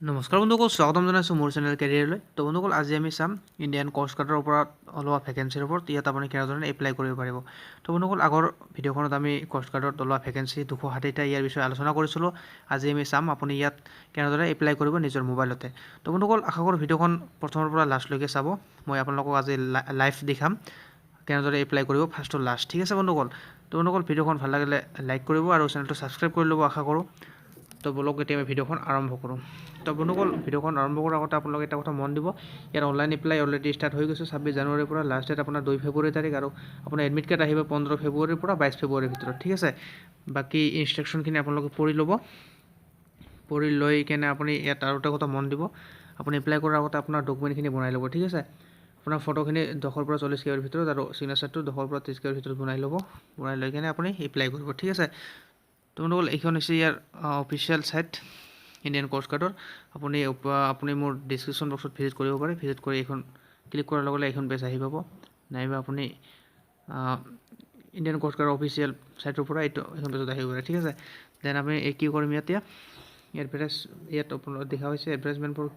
নমস্কাৰ বন্ধুসকল, স্বাগতম জনাইছোঁ মোৰ চেনেল কেৰিয়াৰলৈ। তো বন্ধুসকল, আজি আমি চাম ইণ্ডিয়ান কষ্ট গাৰ্ডৰ ওপৰত ওলোৱা ভেকেঞ্চিৰ ওপৰত। ইয়াত আপুনি কেনেধৰণে এপ্লাই কৰিব পাৰিব। তো বন্ধুসকল, আগৰ ভিডিঅ'খনত আমি কষ্ট গাৰ্ডত ওলোৱা ভেকেঞ্চি 260টা ইয়াৰ বিষয়ে আলোচনা কৰিছিলোঁ। আজি আমি চাম আপুনি ইয়াত কেনেদৰে এপ্লাই কৰিব নিজৰ মোবাইলতে। তো বন্ধুসকল, আশা কৰোঁ ভিডিঅ'খন প্ৰথমৰ পৰা লাষ্টলৈকে চাব। মই আপোনালোকক আজি লাইভ দেখাম কেনেদৰে এপ্লাই কৰিব ফাৰ্ষ্ট টু লাষ্ট। ঠিক আছে বন্ধুসকল। তো বন্ধুসকল, ভিডিঅ'খন ভাল লাগিলে লাইক কৰিব আৰু চেনেলটো ছাবস্ক্ৰাইব কৰি ল'ব আশা কৰোঁ। তো বলক এতিয়া আমি ভিডিঅ'খন আৰম্ভ কৰোঁ। তো বন্ধুসকল, ভিডিঅ'খন আৰম্ভ কৰাৰ আগতে আপোনালোকে এটা কথা মন দিব, ইয়াৰ অনলাইন এপ্লাই অলৰেডি ষ্টাৰ্ট হৈ গৈছে 26 জানুৱাৰীৰ পৰা। লাষ্ট ডেট আপোনাৰ 2 ফেব্ৰুৱাৰী তাৰিখ আৰু আপোনাৰ এডমিট কাৰ্ড আহিব 15 ফেব্ৰুৱাৰীৰ পৰা 22 ফেব্ৰুৱাৰীৰ ভিতৰত। ঠিক আছে, বাকী ইনষ্ট্ৰাকশ্যনখিনি আপোনালোকে পঢ়ি ল'ব। পঢ়ি লৈ কেনে আপুনি ইয়াত আৰু এটা কথা মন দিব, আপুনি এপ্লাই কৰাৰ আগতে আপোনাৰ ডকুমেণ্টখিনি বনাই ল'ব। ঠিক আছে, আপোনাৰ ফটোখিনি 10 পৰা 40 কেবিৰ ভিতৰত আৰু চিগনেচাৰটো 10 পৰা 30 কেবিৰ ভিতৰত বনাই ল'ব। বনাই লৈ কেনে আপুনি এপ্লাই কৰিব। ঠিক আছে, তো বন্ধুসকল, এইখন হৈছে ইয়াৰ অফিচিয়েল ছাইট ইণ্ডিয়ান কষ্ট গাৰ্ডৰ। আপুনি মোৰ ডিছক্ৰিপশ্যন বক্সত ভিজিট কৰিব পাৰে। ভিজিট কৰি এইখন ক্লিক কৰাৰ লগে লগে এইখন পেজ আহি পাব, নাইবা আপুনি ইণ্ডিয়ান কষ্ট গাৰ্ডৰ অফিচিয়েল ছাইটৰ পৰা এইখন পেজত আহিব পাৰে। ঠিক আছে, দেন আমি কি কৰিম এতিয়া, ইয়াত আপোনাৰ দেখা হৈছে এডভাৰটাইজমেণ্ট ফৰ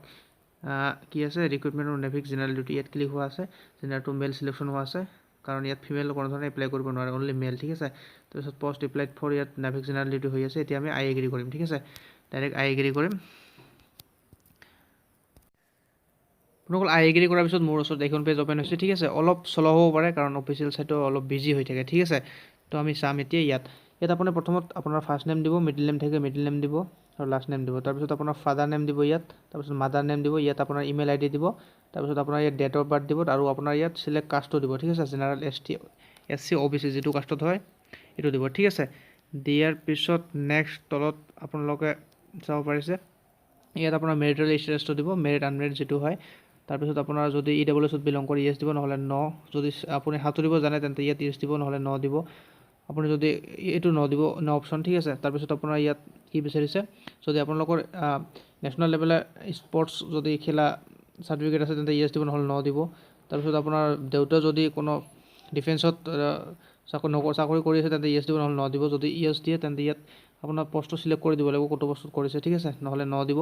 কি আছে, ৰিক্ৰুটমেণ্ট অফ নেভিক জেনেৰেল ডিউটি। ইয়াত ক্লিক হোৱা আছে, জেনেৰেলটো মেল চিলেকশ্যন হোৱা আছে, কাৰণ ইয়াত ফিমেল কোনো ধৰণে এপ্লাই কৰিব নোৱাৰে, অনলি মেল। ঠিক আছে, তাৰপিছত পষ্ট এপ্লাইড ফৰ ইয়াত নেভিক জেনেৰেল ডিউটি হৈ আছে। এতিয়া আমি আই এগ্ৰী কৰিম। ঠিক আছে, ডাইৰেক্ট আই এগ্ৰী কৰিম। আপোনালোক আই এগ্ৰী কৰাৰ পিছত মোৰ ওচৰত এইখন পেজ অ'পেন হৈছে। ঠিক আছে, অলপ শ্ল' হ'ব পাৰে কাৰণ অফিচিয়েল ছাইটটো অলপ বিজি হৈ থাকে। ঠিক আছে, তো আমি চাম এতিয়া ইয়াত আপুনি প্ৰথমত আপোনাৰ ফাৰ্ষ্ট নেম দিব, মিডিল নেম থাকে মিডিল নেম দিব আৰু লাষ্ট নেম দিব। তাৰপিছত আপোনাৰ ফাদাৰ নেম দিব ইয়াত, তাৰপিছত মাদাৰ নেম দিব ইয়াত, আপোনাৰ ইমেইল আই ডি দিব, তাৰপিছত আপোনাৰ ইয়াত ডেট অফ বাৰ্থ দিব আৰু আপোনাৰ ইয়াত চিলেক্ট কাষ্টটো দিব। ঠিক আছে, জেনেৰেল SC OBC যিটো কাষ্টত হয় এইটো দিব। ঠিক আছে, দিয়াৰ পিছত নেক্সট তলত আপোনালোকে চাব পাৰিছে ইয়াত আপোনাৰ মেৰিটেল ষ্টেটাছটো দিব, মেৰিট আনমেৰিট যিটো হয়। তাৰপিছত আপোনাৰ যদি EWSত বিলং কৰি ইয়েছ দিব, নহ'লে ন। যদি আপুনি সাঁতুৰিব জানে তেন্তে ইয়াত ইয়েছ দিব, নহ'লে ন দিব। আপুনি যদি এইটো ন দিব, ন অপশ্যন। ঠিক আছে, তাৰপিছত আপোনাৰ ইয়াত কি বিচাৰিছে, যদি আপোনালোকৰ নেশ্যনেল লেভেলৰ স্পৰ্টছ যদি খেলা চাৰ্টিফিকেট আছে তেন্তে ইয়েছ দিব, নহ'লে ন দিব। তাৰপিছত আপোনাৰ দেউতা যদি কোনো ডিফেন্সত চাকৰি কৰি আছে তেন্তে ইয়েছ দিব, নহ'লে ন দিব। যদি ইয়েছ দিয়ে তেন্তে ইয়াত আপোনাৰ পষ্টটো চিলেক্ট কৰি দিব লাগিব, কোনটো পষ্টত কৰিছে। ঠিক আছে, নহ'লে ন দিব।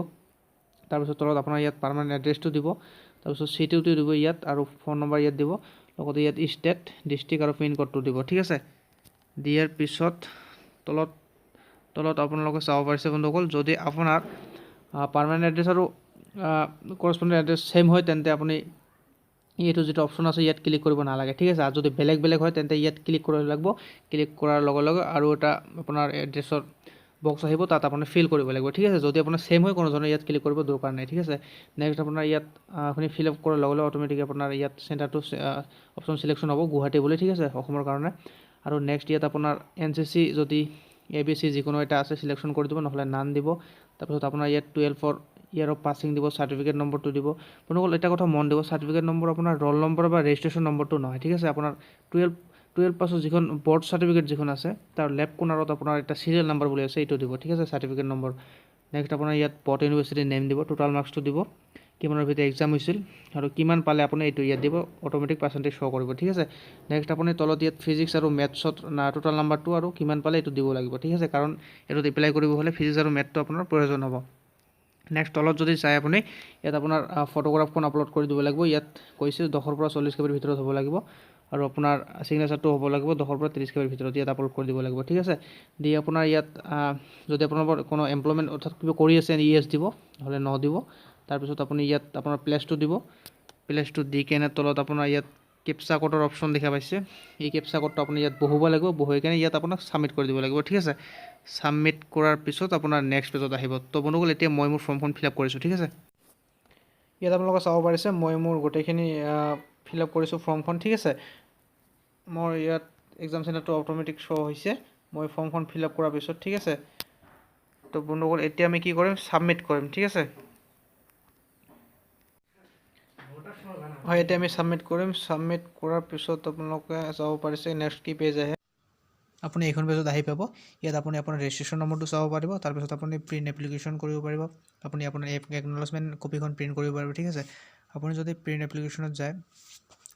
তাৰপিছত তলত আপোনাৰ ইয়াত পাৰ্মানেণ্ট এড্ৰেছটো দিব, তাৰপিছত চিটিটো দিব ইয়াত আৰু ফোন নম্বৰ ইয়াত দিব, লগতে ইয়াত ষ্টেট, ডিষ্ট্ৰিক্ট আৰু পিন ক'ডটো দিব। ঠিক আছে, দিয়াৰ পিছত তলত আপোনালোকে চাব পাৰিছে বন্ধুসকল, যদি আপোনাৰ পাৰ্মানেণ্ট এড্ৰেছ আৰু কৰস্পণ্ডেণ্ট এড্ৰেছ ছেইম হয় তেন্তে আপুনি এইটো যিটো অপশ্যন আছে ইয়াত ক্লিক কৰিব নালাগে। ঠিক আছে, আৰু যদি বেলেগ বেলেগ হয় তেন্তে ইয়াত ক্লিক কৰিব লাগিব। ক্লিক কৰাৰ লগে লগে আৰু এটা আপোনাৰ এড্ৰেছৰ বক্স আহিব, তাত আপুনি ফিল কৰিব লাগিব। ঠিক আছে, যদি আপোনাৰ ছেইম হয় কোনো ধৰণৰ ইয়াত ক্লিক কৰিব দৰকাৰ নাই। ঠিক আছে, নেক্সট আপোনাৰ ইয়াত আপুনি ফিল আপ কৰাৰ লগে লগে অট'মেটিক আপোনাৰ ইয়াত চেণ্টাৰটো অপশ্যন চিলেকশ্যন হ'ব গুৱাহাটী বুলি। ঠিক আছে, অসমৰ কাৰণে। আৰু নেক্সট ইয়াত আপোনাৰ NCC যদি ABC যিকোনো এটা আছে চিলেকশ্যন কৰি দিব, নহ'লে নান দিব। তাৰপিছত আপোনাৰ ইয়াত 12 ইয়াৰ অফ পাছিং দিব, চাৰ্টিফিকেট নম্বৰটো দিব। বন্ধুসকল, এটা কথা মন দিব, চাৰ্টিফিকেট নম্বৰ আপোনাৰ ৰোল নম্বৰ বা ৰেজিষ্ট্ৰেশ্যন নম্বৰটো নহয়। ঠিক আছে, আপোনাৰ 12 পাছত যিখন বৰ্ড চাৰ্টিফিকেট যিখন আছে তাৰ লেফ্ট কৰ্নাৰত আপোনাৰ এটা চিৰিয়েল নম্বৰ বুলি আছে, এইটো দিব। ঠিক আছে, চাৰ্টিফিকেট নম্বৰ। নেক্সট আপোনাৰ ইয়াত পট ইউনিভাৰ্চিটিৰ নেম দিব, টোটাল মাৰ্কছটো দিব, কিমানৰ ভিতৰত এক্সাম হৈছিল আৰু কিমান পালে আপুনি এইটো ইয়াত দিব, অট'মেটিক পাৰ্চেণ্টেজ শ্ব' কৰিব। ঠিক আছে, নেক্সট আপুনি তলত ইয়াত ফিজিক্স আৰু মেথছত টোটাল নাম্বাৰটো আৰু কিমান পালে এইটো দিব লাগিব। ঠিক আছে, কাৰণ এইটোত এপ্লাই কৰিব হ'লে ফিজিক্স আৰু মেথটো আপোনাৰ প্ৰয়োজন হ'ব। নেক্সট তলত যদি চাই আপুনি ইয়াত আপোনাৰ ফটোগ্ৰাফখন আপলোড কৰি দিব লাগিব। ইয়াত কৈছে 10 পৰা 40 কেবিৰ ভিতৰত হ'ব লাগিব আৰু আপোনাৰ চিগনেচাৰটো হ'ব লাগিব 10 পৰা 30 কেবিৰ ভিতৰত, ইয়াত আপলোড কৰি দিব লাগিব। ঠিক আছে, দি আপোনাৰ ইয়াত যদি আপোনালোকৰ কোনো এমপ্লয়মেণ্ট অৰ্থাৎ কিবা কৰি আছে ইয়েছ দিব, নহ'লে ন দিব। তাৰপিছত আপুনি ইয়াত আপোনাৰ প্লেচটো দিব, প্লেচটো দি কেনে তলত আপোনাৰ ইয়াত কেপচা কোডৰ অপশ্যন দেখা পাইছে, এই কেপচা কোডটো আপুনি ইয়াত বহুব লাগিব, বহুৱাই কেনে ইয়াত আপোনাক ছাবমিট কৰি দিব লাগিব। ঠিক আছে, ছাবমিট কৰাৰ পিছত আপোনাৰ নেক্সট পেজত আহিব। তো বন্ধুসকল, এতিয়া মই মোৰ ফৰ্মখন ফিল আপ কৰিছোঁ। ঠিক আছে, ইয়াত আপোনালোকে চাব পাৰিছে মই মোৰ গোটেইখিনি ফিল আপ কৰিছোঁ ফৰ্মখন। ঠিক আছে, মোৰ ইয়াত এক্সাম চেণ্টাৰটো অট'মেটিক শ্ব' হৈছে মই ফৰ্মখন ফিল আপ কৰাৰ পিছত। ঠিক আছে, তো বন্ধুসকল, এতিয়া আমি কি কৰিম, ছাবমিট কৰিম। ঠিক আছে, হয়, এতিয়া আমি ছাবমিট কৰিম। ছাবমিট কৰাৰ পিছত আপোনালোকে চাব পাৰিছে নেক্সট কি পেজ আহে। আপুনি এইখন পেজত আহি পাব। ইয়াত আপুনি আপোনাৰ ৰেজিষ্ট্ৰেশ্যন নম্বৰটো চাব পাৰিব, তাৰপিছত আপুনি প্ৰিণ্ট এপ্লিকেশ্যন কৰিব পাৰিব, আপুনি আপোনাৰ একনলেজমেণ্ট কপিখন প্ৰিণ্ট কৰিব পাৰিব। ঠিক আছে, আপুনি যদি প্ৰিণ্ট এপ্লিকেশ্যনত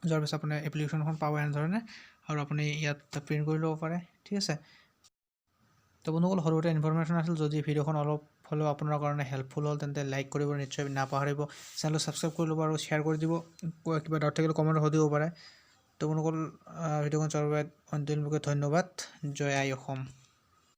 যোৱাৰ পিছত আপুনি এপ্লিকেশ্যনখন পাব এনেধৰণে, আৰু আপুনি ইয়াত প্ৰিণ্ট কৰি ল'ব পাৰে। ঠিক আছে, তো বন্ধুসকল, সৰু এটা ইনফৰমেশ্যন আছিল। যদি ভিডিঅ'খন অলপ ফ'ল' আপোনাৰ কাৰণে হেল্পফুল হ'ল তেন্তে লাইক কৰিব নিশ্চয় নাপাহৰিব। চেনেলটো ছাবস্ক্ৰাইব কৰি ল'ব আৰু শ্বেয়াৰ কৰি দিব। কিবা ডাউট থাকিলে কমেণ্টত সুধিব পাৰে। তো আপোনালোকৰ ভিডিঅ'খন চোৱাৰ বাবে অন্তত ধন্যবাদ। জয় আই অসম।